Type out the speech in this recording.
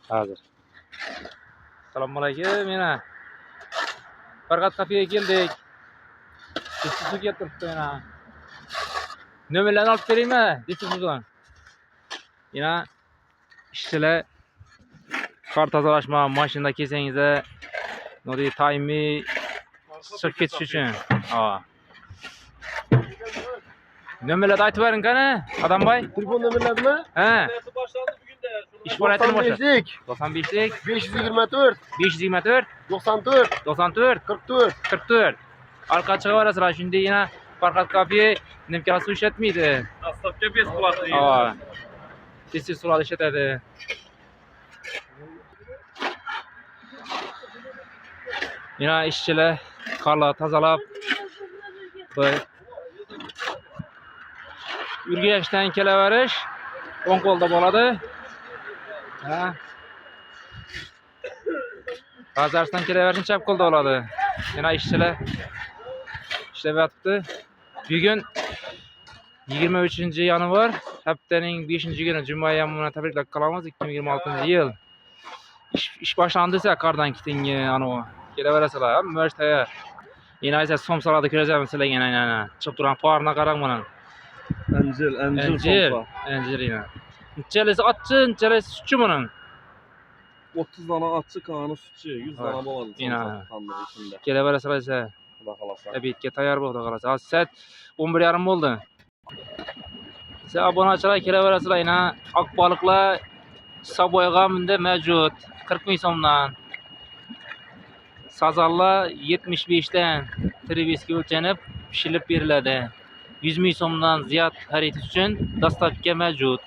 Hazır. Assalomualaikum yana. Farqat kafeye geldik. Su getiribdi yana. Nömerlerini alıp vereyim mi? Desiz yana işçiler kar tozalashma mashinada kelsangizda nuri taymi chiqib ketish uchun. Nömerlerni aytib bering qani, Adambay? Telefon nömerlerimi? He. İş faoliyatini boshla. 95'lik 95'lik 524 524 94 94 44 44. Arka çıkaverasizlar. Shunda yana Farqat kafe nimkasi suv ishlatmaydi. Dostavka besplatniy. Tez suvlar ishlatadi. Yana ishchilar qarlar tozalab Urganchdan kelaverish o'ng qo'lda bo'ladi. Bazarsdan kelaverishni chap qo'lda bo'ladi. Yana ishchilar ishlab yotibdi. Bugun 23-yanvar, haftaning 5-kuni juma yomini tabriklab qolamiz. 2026-yil. İş başlandı ise kardan kitingi anu kelaverasizlar. Hamma ish tayyor. Yana esa somsalarda ko'rasiz sizlar yana chiqib turgan parna qarang mana. Anjir somsa. Anjir yana. Nechalisi otchi, nechalisi sutchi buning? 30 dana atçı kanı sütçü, 100 dana bo'ladi. Yana. Tandır içinde. Kelaverasizlar esa. Xudo xolasa. Abitga tayyor bo'ldi qarasa. Hozir soat 11:30 bo'ldi. Siz obunachilar kelaverasizlar yana oq baliqlar Saboyga munda mavjud 40 ming so'mdan. Sazallar 75 dan tribesga o'lchanib pishirib beriladi. 100 ming so'mdan ziyod xarid uchun dostavka mavjud.